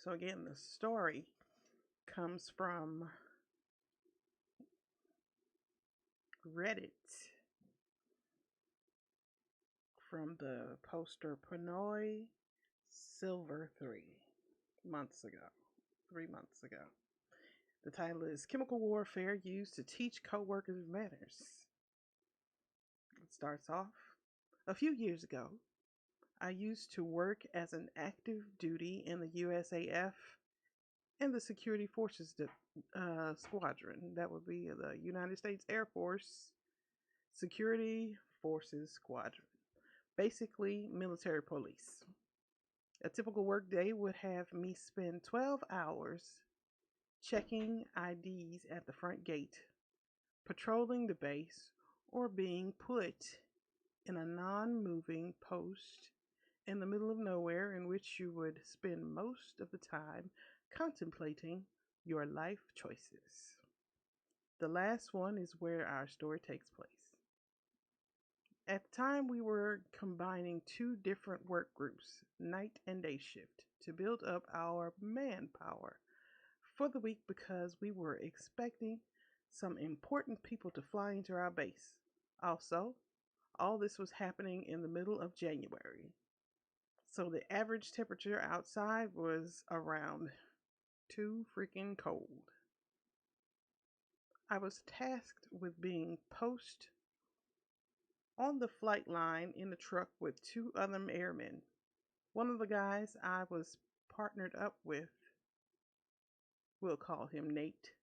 So again, the story comes from Reddit from the poster Pinoy Silver 3 months ago. 3 months ago. The title is Chemical Warfare Used to Teach Coworkers Manners. It starts off. A few years ago, I used to work as an active duty in the USAF and the Security Forces Squadron. That would be the United States Air Force Security Forces Squadron. Basically, military police. A typical workday would have me spend 12 hours checking IDs at the front gate, patrolling the base, or being put in a non moving post in the middle of nowhere in which you would spend most of the time contemplating your life choices. The last one is where our story takes place. At the time, we were combining two different work groups, night and day shift, to build up our manpower for the week because we were expecting some important people to fly into our base. Also, all this was happening in the middle of January. So the average temperature outside was around too freaking cold. I was tasked with being post on the flight line in the truck with two other airmen. One of the guys I was partnered up with, we'll call him Nate,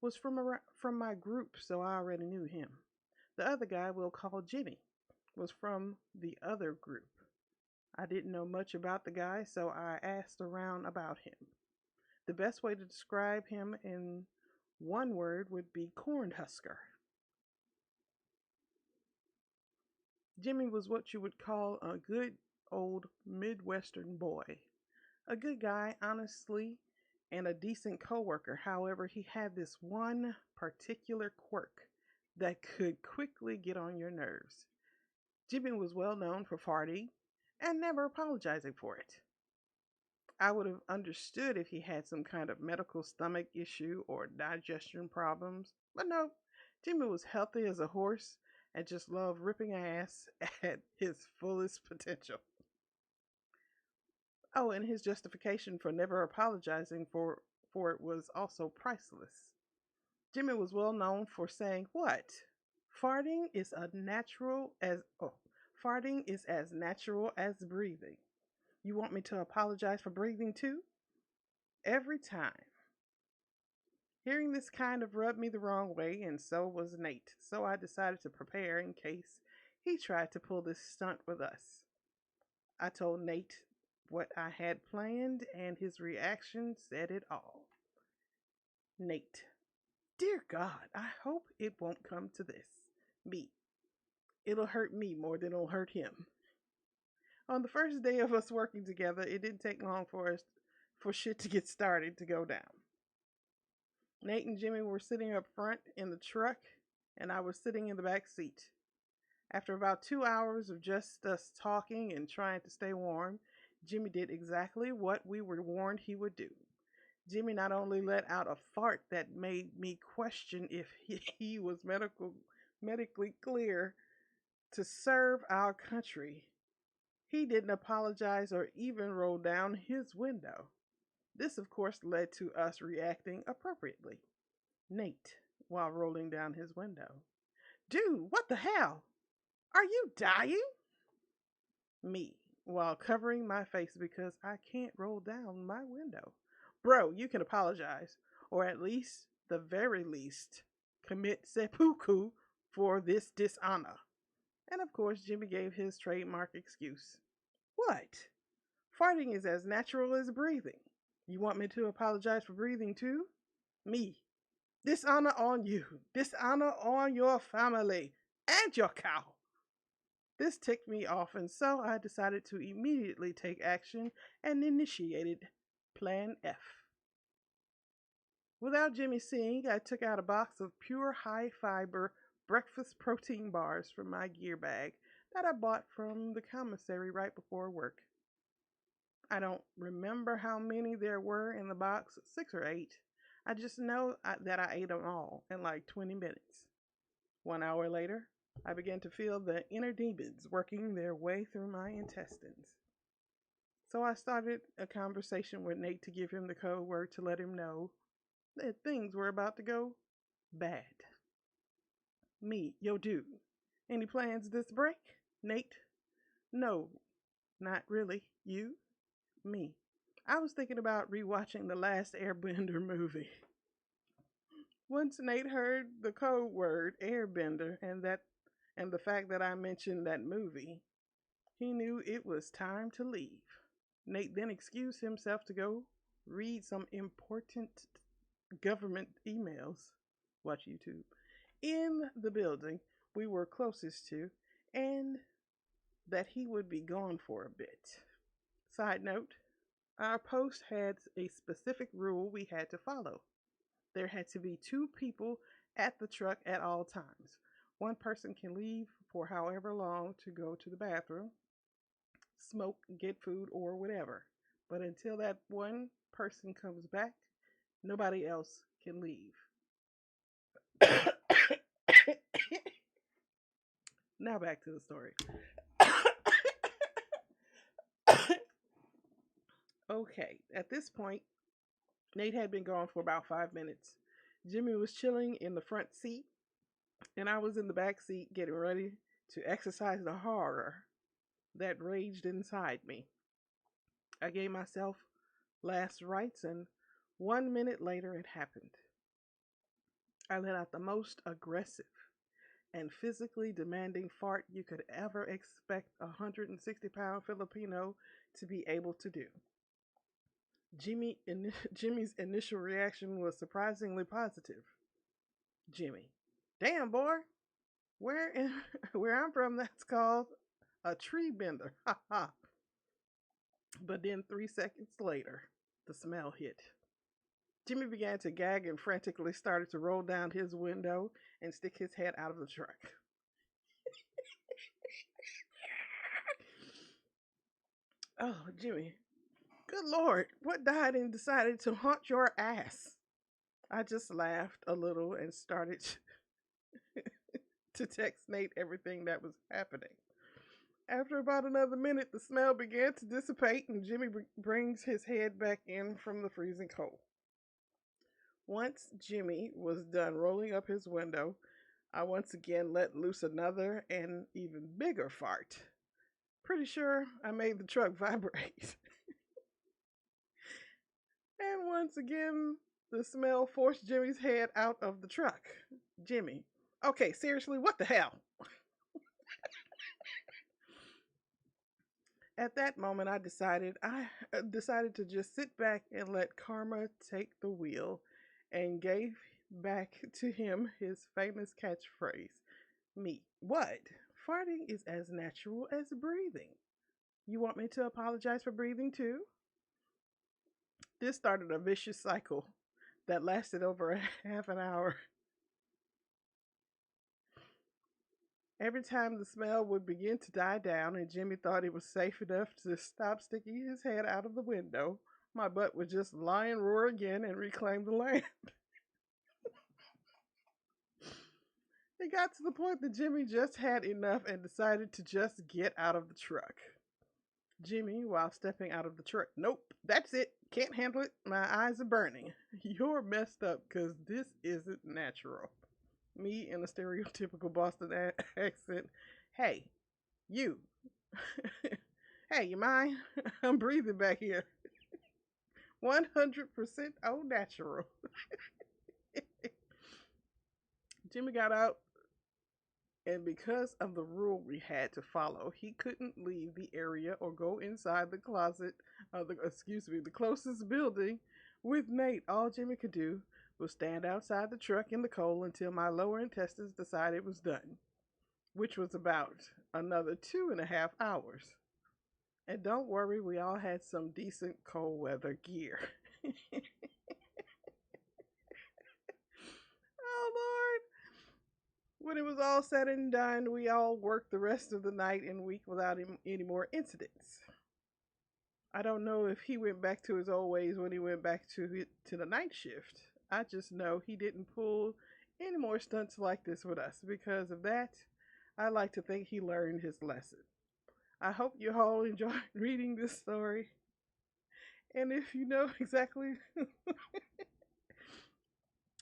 was from my group, so I already knew him. The other guy we'll call Jimmy was from the other group. I didn't know much about the guy, so I asked around about him. The best way to describe him in one word would be cornhusker. Jimmy was what you would call a good old Midwestern boy. A good guy, honestly, and a decent coworker. However, he had this one particular quirk that could quickly get on your nerves. Jimmy was well known for farting and never apologizing for it. I would have understood if he had some kind of medical stomach issue or digestion problems, but no, Jimmy was healthy as a horse and just loved ripping ass at his fullest potential. Oh, and his justification for never apologizing for it was also priceless. Jimmy was well known for saying, "What? Farting is a natural as oh, farting is as natural as breathing. You want me to apologize for breathing too?" Every time. Hearing this kind of rubbed me the wrong way, and so was Nate, so I decided to prepare in case he tried to pull this stunt with us. I told Nate what I had planned, and his reaction said it all. Nate: "Dear God, I hope it won't come to this. Me. It'll hurt me more than it'll hurt him." On the first day of us working together, it didn't take long for shit to get started to go down. Nate and Jimmy were sitting up front in the truck, and I was sitting in the back seat. After about 2 hours of just us talking and trying to stay warm, Jimmy did exactly what we were warned he would do. Jimmy not only let out a fart that made me question if he was medically clear to serve our country, he didn't apologize or even roll down his window. This, of course, led to us reacting appropriately. Nate, while rolling down his window: "Dude, what the hell? Are you dying?" Me, while covering my face because I can't roll down my window: "Bro, you can apologize, or at least, the very least, commit seppuku for this dishonor." And of course, Jimmy gave his trademark excuse. "What? Farting is as natural as breathing. You want me to apologize for breathing too?" Me: "Dishonor on you, dishonor on your family, and your cow." This ticked me off, and so I decided to immediately take action and initiated Plan F. Without Jimmy seeing, I took out a box of pure high fiber breakfast protein bars from my gear bag that I bought from the commissary right before work. I don't remember how many there were in the box, 6 or 8. I just know that I ate them all in like 20 minutes. 1 hour later, I began to feel the inner demons working their way through my intestines. So I started a conversation with Nate to give him the code word to let him know that things were about to go bad. Me, yo dude, any plans this break? Nate, no, not really. You? Me. I was thinking about rewatching the last Airbender movie. Once Nate heard the code word Airbender and the fact that I mentioned that movie, he knew it was time to leave. Nate then excused himself to go read some important government emails, watch YouTube, in the building we were closest to, and that he would be gone for a bit. Side note, our post had a specific rule we had to follow. There had to be 2 people at the truck at all times. One person can leave for however long to go to the bathroom, smoke, get food, or whatever. But until that one person comes back, nobody else can leave. Now back to the story. Okay, at this point, Nate had been gone for about 5 minutes. Jimmy was chilling in the front seat, and I was in the back seat getting ready to exercise the horror that raged inside me. I gave myself last rites, and 1 minute later it happened. I let out the most aggressive and physically demanding fart you could ever expect a 160-pound Filipino to be able to do. Jimmy's initial reaction was surprisingly positive. Jimmy, damn boy, where in, where I'm from, that's called a tree bender. Ha ha. But then 3 seconds later, the smell hit. Jimmy began to gag and frantically started to roll down his window and stick his head out of the truck. Oh, Jimmy, good Lord, what died and decided to haunt your ass? I just laughed a little and started to text Nate everything that was happening. After about another minute, the smell began to dissipate and Jimmy brings his head back in from the freezing cold. Once Jimmy was done rolling up his window, I once again let loose another and even bigger fart. Pretty sure I made the truck vibrate. And once again, the smell forced Jimmy's head out of the truck. Jimmy, okay, seriously, what the hell? At that moment, I decided to just sit back and let karma take the wheel, and gave back to him his famous catchphrase. Me, what? Farting is as natural as breathing. You want me to apologize for breathing too? This started a vicious cycle that lasted over a half an hour. Every time the smell would begin to die down and Jimmy thought it was safe enough to stop sticking his head out of the window, my butt would just lie and roar again and reclaim the land. It got to the point that Jimmy just had enough and decided to just get out of the truck. Jimmy, while stepping out of the truck, nope, that's it. Can't handle it. My eyes are burning. You're messed up because this isn't natural. Me in a stereotypical Boston accent. Hey, you. Hey, you mind? I'm breathing back here. 100% au natural. Jimmy got out, and because of the rule we had to follow, he couldn't leave the area or go inside the the closest building with Nate. All Jimmy could do was stand outside the truck in the cold until my lower intestines decided it was done, which was about another 2.5 hours. And don't worry, we all had some decent cold weather gear. Oh, Lord. When it was all said and done, we all worked the rest of the night and week without any more incidents. I don't know if he went back to his old ways when he went back to the night shift. I just know he didn't pull any more stunts like this with us. Because of that, I like to think he learned his lesson. I hope you all enjoyed reading this story. And if you know exactly,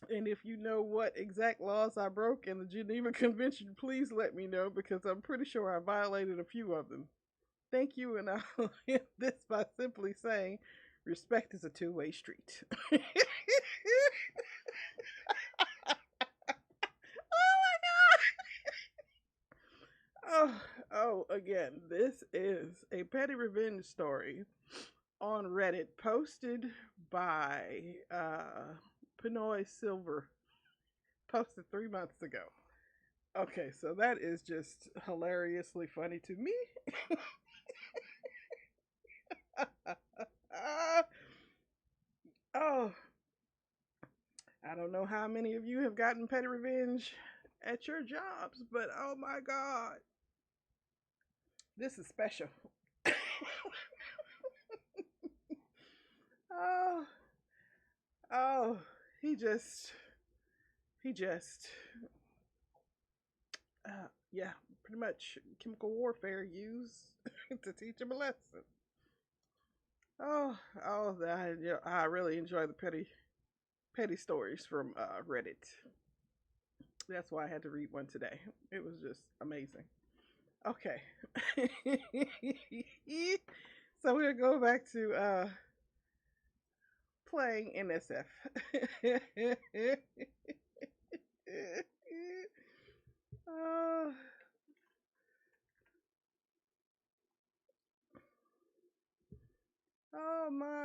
and if you know what exact laws I broke in the Geneva Convention, please let me know because I'm pretty sure I violated a few of them. Thank you, and I'll end this by simply saying respect is a two-way street. Oh, oh, again, this is a Petty Revenge story on Reddit posted by Pinoy Silver, posted 3 months ago. Okay, so that is just hilariously funny to me. Oh, I don't know how many of you have gotten petty revenge at your jobs, but oh my God, this is special. Oh, oh, he just, he just, yeah, pretty much chemical warfare used to teach him a lesson. Oh, oh, I really enjoy the petty stories from Reddit. That's why I had to read one today. It was just amazing. Okay. So we'll go back to playing NSF. Oh, oh my.